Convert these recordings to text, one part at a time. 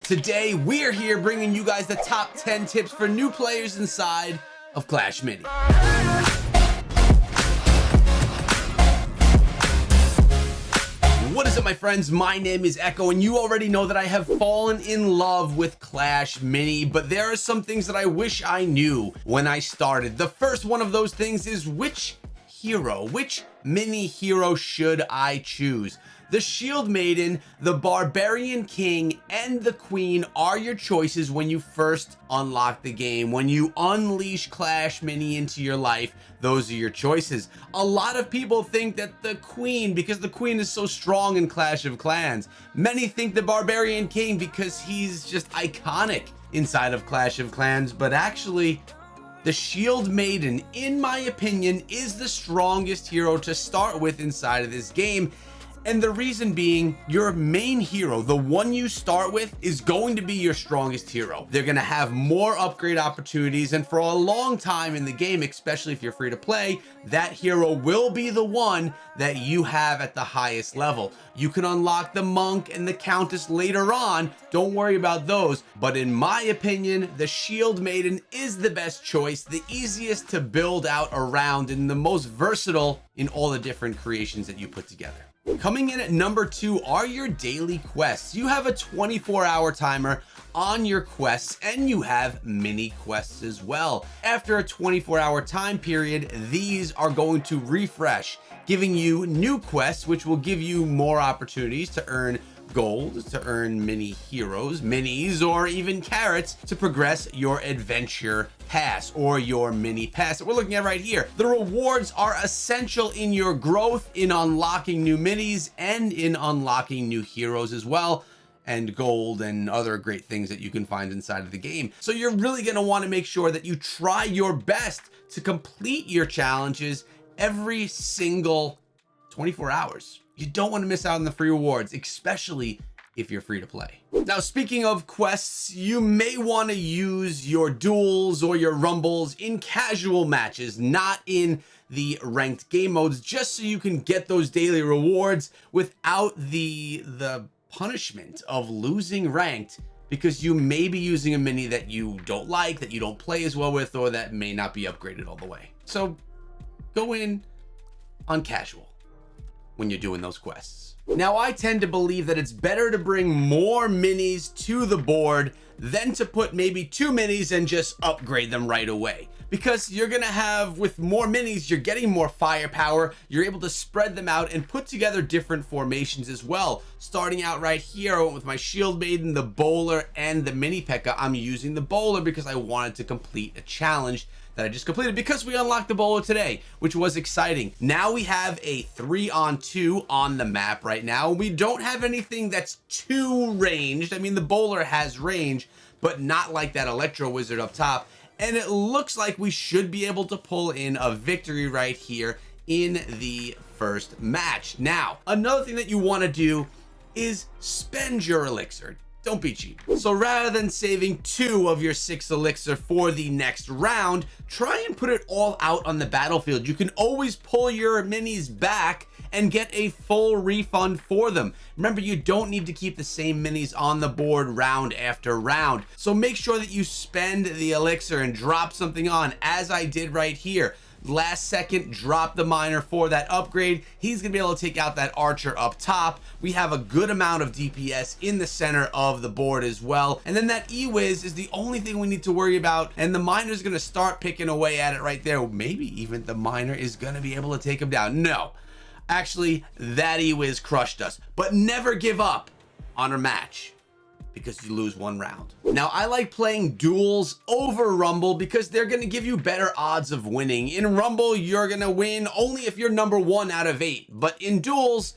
Today, we're here bringing you guys the top 10 tips for new players inside of Clash Mini. What is up, my friends? My name is Echo, and you already know that I have fallen in love with Clash Mini, but there are some things that I wish I knew when I started. The first one of those things is which mini hero should I choose? The Shield Maiden, the Barbarian King, and the Queen are your choices when you first unlock the game. When you unleash Clash Mini into your life, those are your choices. A lot of people think that the Queen, because the Queen is so strong in Clash of Clans. Many think the Barbarian King because he's just iconic inside of Clash of Clans, but actually, the Shield Maiden, in my opinion, is the strongest hero to start with inside of this game. And the reason being, your main hero, the one you start with, is going to be your strongest hero. They're going to have more upgrade opportunities, and for a long time in the game, especially if you're free to play, that hero will be the one that you have at the highest level. You can unlock the Monk and the Countess later on, don't worry about those, but in my opinion, the Shield Maiden is the best choice, the easiest to build out around, and the most versatile in all the different creations that you put together. Coming in at number 2 are your daily quests. You have a 24-hour timer on your quests, and you have mini quests as well. After a 24-hour time period, these are going to refresh, giving you new quests, which will give you more opportunities to earn gold, to earn mini heroes, minis, or even carrots to progress your adventure pass or your mini pass that we're looking at right here. The rewards are essential in your growth, in unlocking new minis, and in unlocking new heroes as well, and gold and other great things that you can find inside of the game. So you're really going to want to make sure that you try your best to complete your challenges every single 24 hours. You don't want to miss out on the free rewards, especially if you're free to play. Now, speaking of quests, you may want to use your duels or your rumbles in casual matches, not in the ranked game modes, just so you can get those daily rewards without the punishment of losing ranked, because you may be using a mini that you don't like, that you don't play as well with, or that may not be upgraded all the way. So go in on casual when you're doing those quests. Now, I tend to believe that it's better to bring more minis to the board than to put maybe 2 minis and just upgrade them right away. Because you're gonna have, with more minis, you're getting more firepower, you're able to spread them out and put together different formations as well. Starting out right here, I went with my Shield Maiden, the Bowler, and the Mini P.E.K.K.A. I'm using the Bowler because I wanted to complete a challenge that I just completed, because we unlocked the Bowler today, which was exciting. Now we have a 3-on-2 on the map right now. We don't have anything that's too ranged. I mean, the Bowler has range, but not like that Electro Wizard up top. And it looks like we should be able to pull in a victory right here in the first match. Now, another thing that you want to do is spend your Elixir. Don't be cheap. So rather than saving 2 of your 6 Elixir for the next round, try and put it all out on the battlefield. You can always pull your minis back and get a full refund for them. Remember, you don't need to keep the same minis on the board round after round. So make sure that you spend the Elixir and drop something on, as I did right here. Last second, drop the miner for that upgrade. He's gonna be able to take out that archer up top. We have a good amount of DPS in the center of the board as well. And then that E-Wiz is the only thing we need to worry about. And the miner's gonna start picking away at it right there. Maybe even the miner is gonna be able to take him down. No, actually, that E-Wiz crushed us. But never give up on a match, because you lose 1 round. Now, I like playing duels over Rumble because they're gonna give you better odds of winning. In Rumble, you're gonna win only if you're number 1 out of 8. But in duels,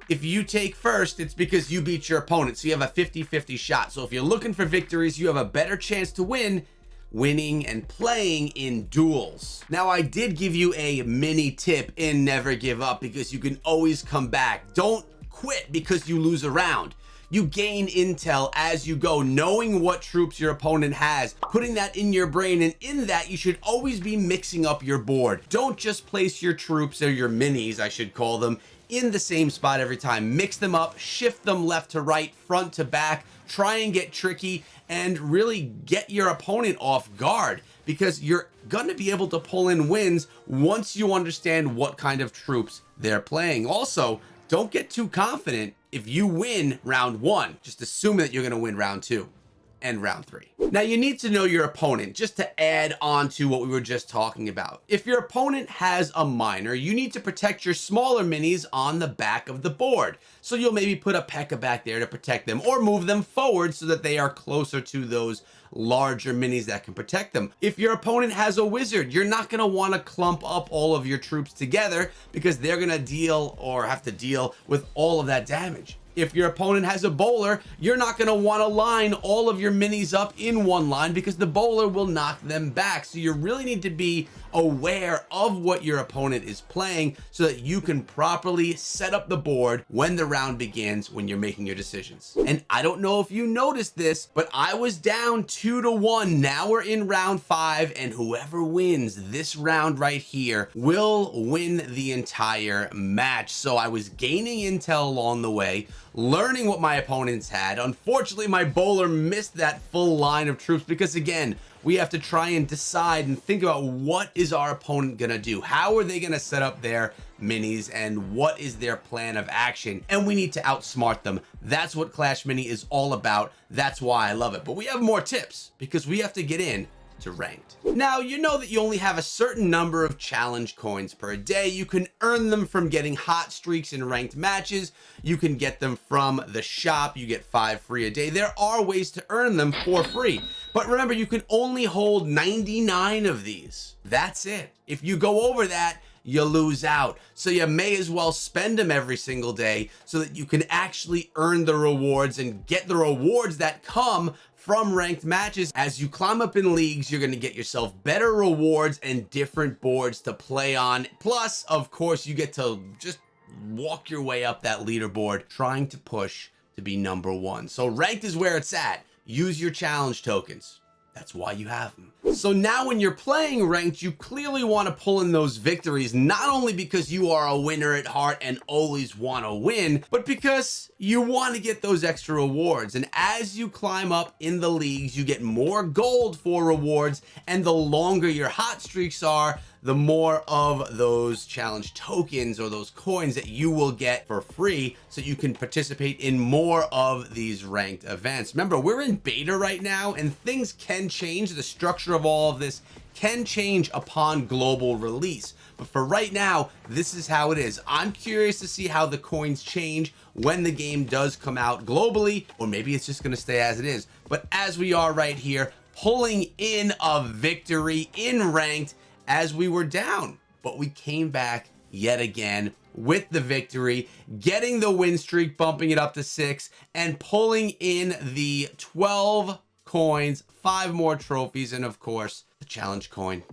if you take first, it's because you beat your opponent. So you have a 50-50 shot. So if you're looking for victories, you have a better chance to win winning and playing in duels. Now, I did give you a mini tip in never give up, because you can always come back. Don't quit because you lose a round. You gain intel as you go, knowing what troops your opponent has, putting that in your brain, and in that you should always be mixing up your board. Don't just place your troops, or your minis I should call them, in the same spot every time. Mix them up, shift them left to right, front to back. try and get tricky and really get your opponent off guard, because you're going to be able to pull in wins once you understand what kind of troops they're playing. Also, don't get too confident if you win round 1. Just assume that you're going to win round 2 and round 3. Now, you need to know your opponent just to add on to what we were just talking about. If your opponent has a miner, you need to protect your smaller minis on the back of the board. So you'll maybe put a P.E.K.K.A back there to protect them, or move them forward so that they are closer to those larger minis that can protect them. If your opponent has a wizard, you're not going to want to clump up all of your troops together, because they're going to deal or have to deal with all of that damage. If your opponent has a bowler, you're not going to want to line all of your minis up in one line, because the bowler will knock them back. So you really need to be aware of what your opponent is playing so that you can properly set up the board when the round begins, when you're making your decisions. And I don't know if you noticed this, but I was down 2-1. Now we're in round 5, and whoever wins this round right here will win the entire match. So I was gaining intel along the way, learning what my opponents had. Unfortunately, my bowler missed that full line of troops, because again, we have to try and decide and think about what is our opponent gonna do? How are they gonna set up their minis, and what is their plan of action? And we need to outsmart them. That's what Clash Mini is all about. That's why I love it. But we have more tips, because we have to get in to ranked. Now, you know that you only have a certain number of challenge coins per day. You can earn them from getting hot streaks in ranked matches. You can get them from the shop. You get 5 free a day. There are ways to earn them for free. But remember, you can only hold 99 of these. That's it. If you go over that, you lose out. So you may as well spend them every single day so that you can actually earn the rewards and get the rewards that come from ranked matches. As you climb up in leagues, you're going to get yourself better rewards and different boards to play on. Plus, of course, you get to just walk your way up that leaderboard, trying to push to be number 1. So ranked is where it's at. Use your challenge tokens. That's why you have them. So now when you're playing ranked, you clearly want to pull in those victories, not only because you are a winner at heart and always want to win, but because you want to get those extra rewards. And as you climb up in the leagues, you get more gold for rewards, and the longer your hot streaks are, the more of those challenge tokens or those coins that you will get for free, so you can participate in more of these ranked events. Remember, we're in beta right now, and things can change. The structure of all of this can change upon global release. But for right now, this is how it is. I'm curious to see how the coins change when the game does come out globally, or maybe it's just going to stay as it is. But as we are right here, pulling in a victory in ranked, as we were down, but we came back yet again with the victory, getting the win streak, bumping it up to 6, and pulling in the 12 coins, 5 more trophies, and of course, the challenge coin.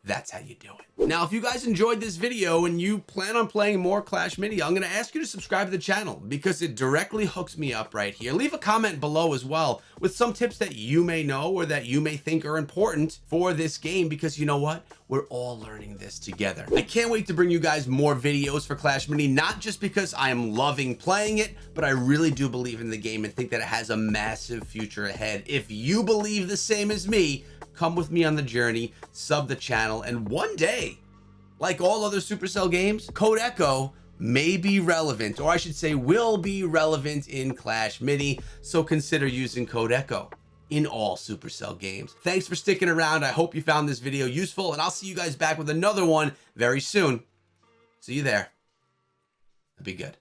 That's how you do it. Now, if you guys enjoyed this video and you plan on playing more Clash Mini, I'm going to ask you to subscribe to the channel, because it directly hooks me up right here. Leave a comment below as well with some tips that you may know or that you may think are important for this game, because you know what? We're all learning this together. I can't wait to bring you guys more videos for Clash Mini, not just because I am loving playing it, but I really do believe in the game and think that it has a massive future ahead. If you believe the same as me, come with me on the journey, sub the channel, and one day, like all other Supercell games, Code Echo may be relevant, or I should say will be relevant in Clash Mini, so consider using Code Echo in all Supercell games. Thanks for sticking around. I hope you found this video useful, and I'll see you guys back with another one very soon. See you there. Be good.